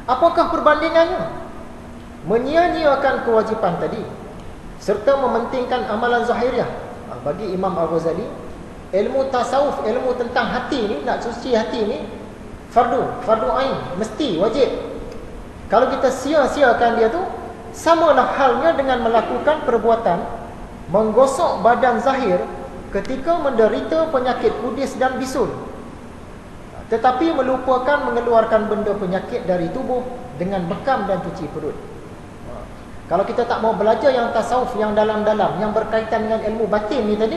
Apakah perbandingannya? Menyia-nyiakan kewajipan tadi serta mementingkan amalan zahiriah. Bagi Imam Al-Ghazali, ilmu tasawuf, ilmu tentang hati ni, nak suci hati ni fardu ain, mesti wajib. Kalau kita sia-siakan dia tu, samalah halnya dengan melakukan perbuatan menggosok badan zahir ketika menderita penyakit kudis dan bisul, tetapi melupakan mengeluarkan benda penyakit dari tubuh dengan bekam dan cuci perut. Kalau kita tak mau belajar yang tasawuf yang dalam-dalam, yang berkaitan dengan ilmu batin ni tadi,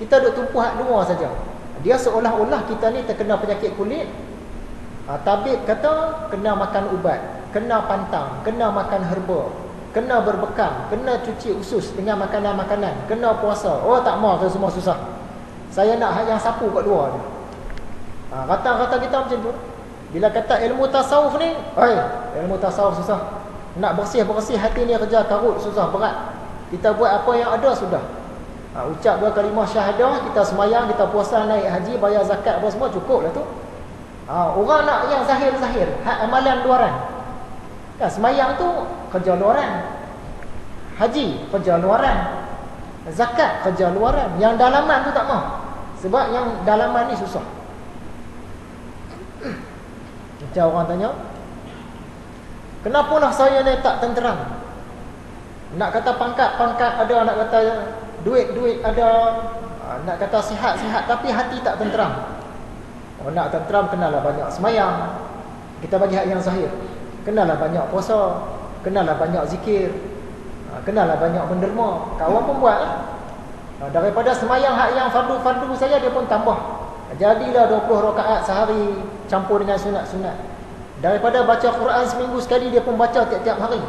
kita duk tumpu hak luar saja. Dia seolah-olah kita ni terkena penyakit kulit. Tabib kata kena makan ubat, kena pantang, kena makan herba, kena berbekam, kena cuci usus dengan makanan-makanan, kena puasa. Oh tak mau, tu semua susah. Saya nak hak yang sapu kat luar ni. Kata-kata kita macam tu. Bila kata ilmu tasawuf ni, ilmu tasawuf susah. Nak bersih-bersih hati ni kerja karut, susah, berat. Kita buat apa yang ada sudah. Ucap 2 kalimah syahadah, kita semayang, kita puasa, naik haji, bayar zakat apa semua, cukup lah tu. Orang nak yang zahir-zahir, hak amalan luaran. Kan semayang tu kerja luaran, haji kerja luaran, zakat kerja luaran. Yang dalaman tu tak mau. Sebab yang dalaman ni susah. Macam orang tanya, kenapalah saya ni tak tenteram? Nak kata pangkat ada, nak kata duit ada, nak kata sihat, tapi hati tak tenteram. Nak tenteram, kenalah banyak semayang. Kita bagi hak yang zahir. Kenalah banyak puasa, kenalah banyak zikir, kenalah banyak menderma. Kawan pun buat lah. Daripada semayang hak yang fardu-fardu saja, dia pun tambah. Jadilah 20 rakaat sehari, campur dengan sunat-sunat. Daripada baca Quran seminggu sekali, dia pun baca tiap-tiap hari.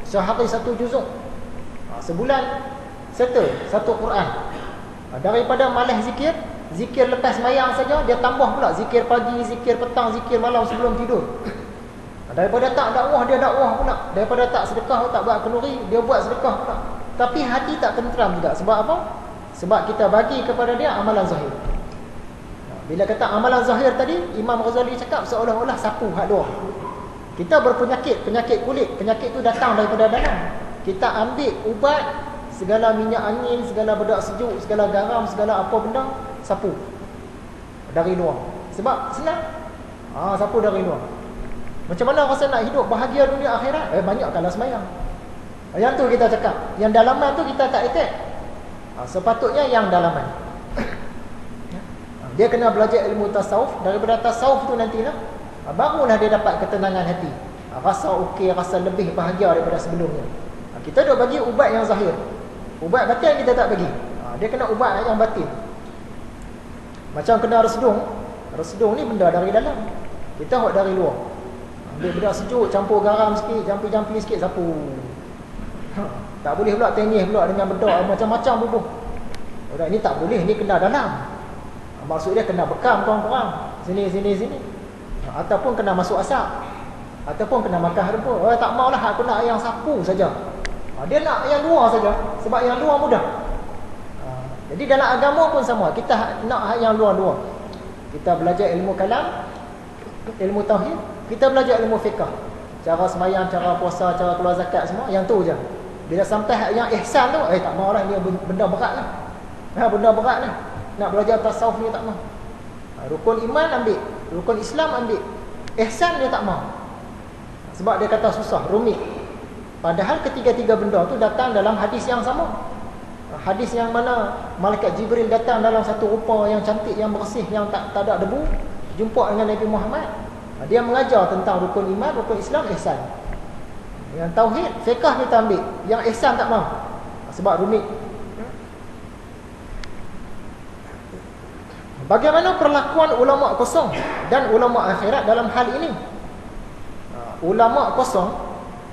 Sehari 1 juzuk. Sebulan settle 1 Quran. Daripada malas zikir lepas mayang saja, dia tambah pula zikir pagi, zikir petang, zikir malam sebelum tidur. Daripada tak dakwah, dia dakwah pula. Daripada tak sedekah, tak buat kenduri, dia buat sedekah pula. Tapi hati tak tenteram juga. Sebab apa? Sebab kita bagi kepada dia amalan zahir. Bila kata amalan zahir tadi, Imam Ghazali cakap seolah-olah sapu hak luar. Kita berpenyakit, penyakit kulit, penyakit tu datang daripada dalam. Kita ambil ubat, segala minyak angin, segala bedak sejuk, segala garam, segala apa benda, sapu dari luar. Sebab senang. Sapu dari luar. Macam mana rasa nak hidup bahagia dunia akhirat? Banyakkanlah semayang. Yang tu kita cakap. Yang dalaman tu kita tak attack. Sepatutnya yang dalaman. Dia kena belajar ilmu tasawuf. Daripada tasawuf tu nantilah, barulah dia dapat ketenangan hati. Rasa okey, rasa lebih bahagia daripada sebelumnya. Kita dah bagi ubat yang zahir. Ubat batin kita tak bagi. Dia kena ubat yang batin. Macam kena resdung. Resdung ni benda dari dalam. Kita hok dari luar. Ambil bedak sejuk, campur garam sikit, jampi-jampi sikit, sapu. Tak boleh pula tenis pula dengan bedak macam-macam bubuh. Orang ni tak boleh, ni kena dalam. Maksud dia kena bekam korang-korang. Sini. Ataupun kena masuk asap. Ataupun kena makan herba. Tak maulah, aku nak yang sapu saja. Dia nak yang luar saja. Sebab yang luar mudah. Jadi dalam agama pun sama. Kita nak yang luar-luar. Kita belajar ilmu kalam, ilmu tauhid. Kita belajar ilmu fiqh. Cara semayang, cara puasa, cara keluar zakat, semua yang tu je. Bila sampai yang ihsan tu, tak maulah, ni benda berat lah. Benda berat ni. Nak belajar tasawuf ni tak mau. Rukun iman ambil, rukun Islam ambil, ihsan dia tak mau. Sebab dia kata susah, rumit. Padahal ketiga-tiga benda tu datang dalam hadis yang sama. Hadis yang mana malaikat Jibril datang dalam satu rupa yang cantik, yang bersih, yang tak ada debu, jumpa dengan Nabi Muhammad. Dia mengajar tentang rukun iman, rukun Islam, ihsan. Yang tauhid, fiqh kita ambil, yang ihsan tak mau. Sebab rumit. Bagaimana perlakuan ulama kosong dan ulama akhirat dalam hal ini? Ulama kosong,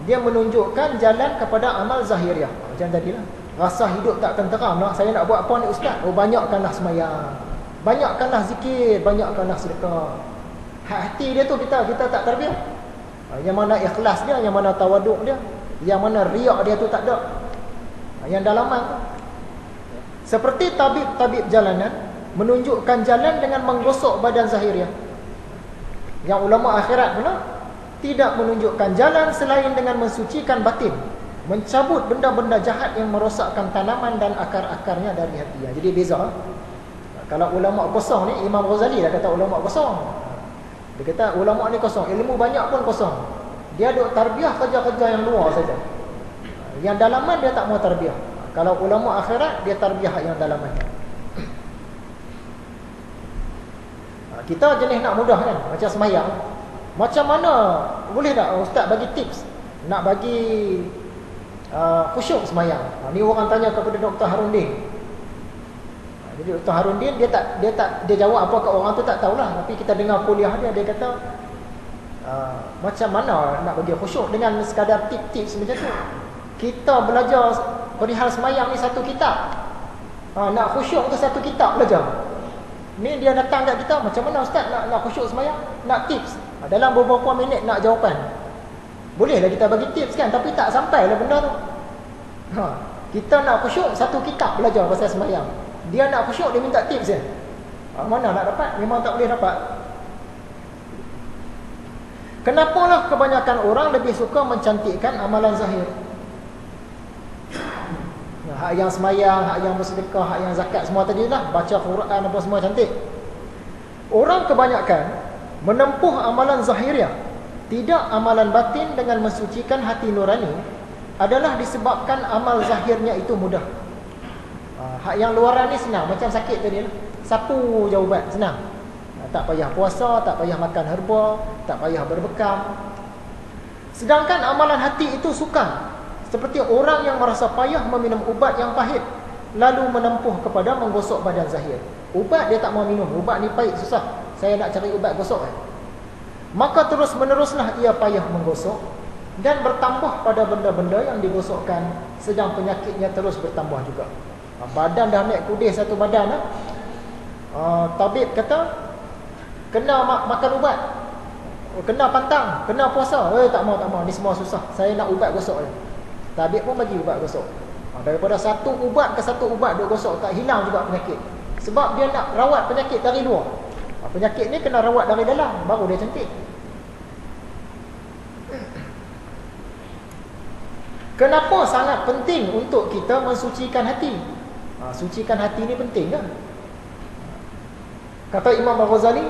dia menunjukkan jalan kepada amal zahiriah. Macam tadilah, rasa hidup tak tenteram lah. Saya nak buat apa ni ustaz? Banyakkanlah semayang, banyakkanlah zikir, banyakkanlah sedekah. Hati dia tu kita tak terbiar. Yang mana ikhlas dia, yang mana tawaduk dia, yang mana riak dia tu tak ada. Yang dalaman tu. Seperti tabib-tabib jalanan menunjukkan jalan dengan menggosok badan zahiriah. Yang ulama akhirat pula tidak menunjukkan jalan selain dengan mensucikan batin, mencabut benda-benda jahat yang merosakkan tanaman dan akar-akarnya dari hati. Jadi beza. Kalau ulama kosong ni, Imam Ghazali dah kata ulama kosong. Dia kata ulama ni kosong, ilmu banyak pun kosong. Dia duk tarbiyah kerja-kerja yang luar saja. Yang dalaman dia tak mau tarbiyah. Kalau ulama akhirat, dia tarbiyah yang dalaman. Kita jenis nak mudah kan, macam semayang. Macam mana, boleh tak ustaz bagi tips nak bagi khusyuk semayang? Ni orang tanya kepada Dr. Harundin. Jadi Dr. Harundin dia jawab apa kat orang tu tak tahulah, tapi kita dengar kuliah dia kata macam mana nak bagi khusyuk dengan sekadar tips-tips macam tu. Kita belajar perihal semayang ni satu kitab. Nak khusyuk tu satu kitab belajar. Ni dia datang kat kita, macam mana ustaz nak khusyuk semayang? Nak tips. Dalam beberapa minit nak jawapan. Bolehlah kita bagi tips kan, tapi tak sampailah benda tu. Kita nak khusyuk satu kitab belajar pasal semayang. Dia nak khusyuk, dia minta tips je. Mana nak dapat? Memang tak boleh dapat. Kenapalah kebanyakan orang lebih suka mencantikkan amalan zahir? Hak yang semayang, hak yang bersedekah, hak yang zakat, semua tadi lah, baca Quran apa semua cantik. Orang kebanyakan menempuh amalan zahiriah, tidak amalan batin dengan mensucikan hati nurani, adalah disebabkan amal zahirnya itu mudah. Hak yang luaran ni senang, macam sakit tadi lah, sapu je ubat, senang. Tak payah puasa, tak payah makan herba, tak payah berbekam. Sedangkan amalan hati itu sukar, seperti orang yang merasa payah meminum ubat yang pahit, lalu menempuh kepada menggosok badan zahir. Ubat dia tak mau minum, ubat ni pahit, susah, saya nak cari ubat gosok kan. Maka terus meneruslah ia payah menggosok dan bertambah pada benda-benda yang digosokkan, sedang penyakitnya terus bertambah juga. Badan dah naik kudis satu badan lah. Tabib kata kena makan ubat, kena pantang, kena puasa, tak mau, ni semua susah, saya nak ubat gosok je. Tabib pun bagi ubat gosok. Daripada satu ubat ke satu ubat duk gosok, tak hilang juga penyakit. Sebab dia nak rawat penyakit dari luar. Penyakit ni kena rawat dari dalam, baru dia cantik. Kenapa sangat penting untuk kita mensucikan hati? Sucikan hati ni penting kan? Kata Imam Al-Ghazali,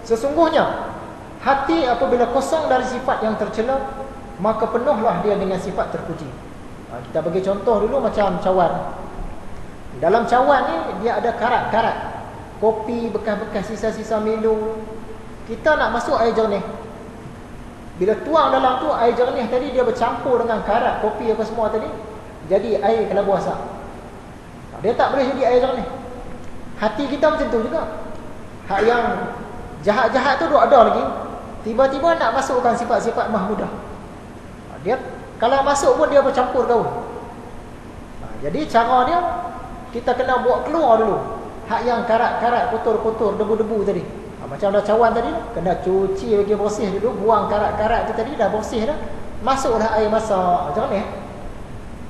sesungguhnya hati apabila kosong dari sifat yang tercela, maka penuhlah dia dengan sifat terpuji. Kita bagi contoh dulu macam cawan. Dalam cawan ni dia ada karat-karat, kopi, bekas-bekas sisa-sisa minum. Kita nak masuk air jernih, bila tuang dalam tu air jernih tadi, dia bercampur dengan karat, kopi apa semua tadi, jadi air kelabu asap. Dia tak boleh jadi air jernih. Hati kita macam tu juga. Hak yang jahat-jahat tu ada lagi, tiba-tiba nak masukkan sifat-sifat mahmudah. Dia kalau masuk pun dia bercampur gaul. Jadi cara dia, kita kena buat keluar dulu hak yang karat-karat, kotor-kotor, debu-debu tadi. Macam dah cawan tadi, kena cuci bagi bersih dulu, buang karat-karat tu tadi, dah bersih dah, masuklah air masak. Macam ni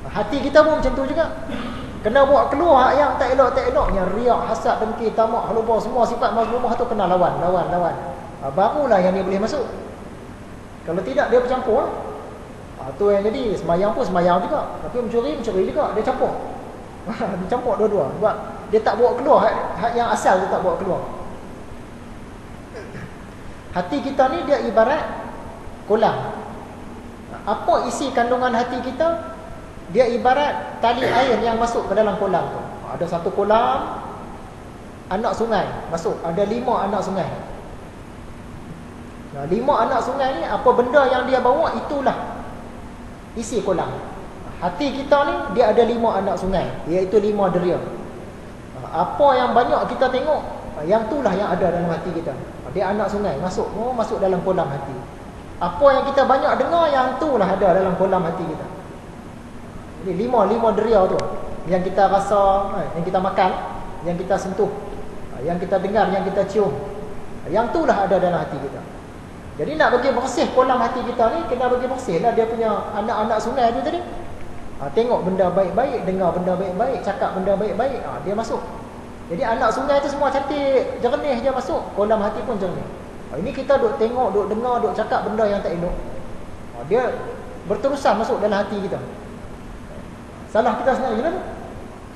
hati kita pun macam tu juga. Kena buat keluar hak yang tak elok-eloknya, riak, hasad, dengki, tamak, lupa, semua sifat mazmumah tu kena lawan. Barulah yang ni boleh masuk. Kalau tidak, dia bercampur. Tu yang jadi semayang pun semayang juga, tapi mencuri juga, dia campur. Dia campur dua-dua, sebab dia tak bawa keluar hak yang asal, dia tak bawa keluar. Hati kita ni dia ibarat kolam. Apa isi kandungan hati kita? Dia ibarat tali air yang masuk ke dalam kolam tu. Ada satu kolam, anak sungai masuk, ada 5 anak sungai. 5 anak sungai ni, apa benda yang dia bawa, itulah isi kolam. Hati kita ni dia ada 5 anak sungai, iaitu 5 deria. Apa yang banyak kita tengok, yang itulah yang ada dalam hati kita. Dia anak sungai, masuk dalam kolam hati. Apa yang kita banyak dengar, yang itulah ada dalam kolam hati kita. Jadi 5 deria tu, yang kita rasa, yang kita makan, yang kita sentuh, yang kita dengar, yang kita cium, yang itulah ada dalam hati kita. Jadi nak bagi bersih kolam hati kita ni, kena bagi bersih lah dia punya anak-anak sungai tu tadi. Tengok benda baik-baik, dengar benda baik-baik, cakap benda baik-baik, dia masuk. Jadi anak sungai tu semua cantik, jernih je masuk, kolam hati pun jernih. Ini kita duk tengok, duk dengar, duk cakap benda yang tak elok. Dia berterusan masuk dalam hati kita. Salah kita sendiri lah tu.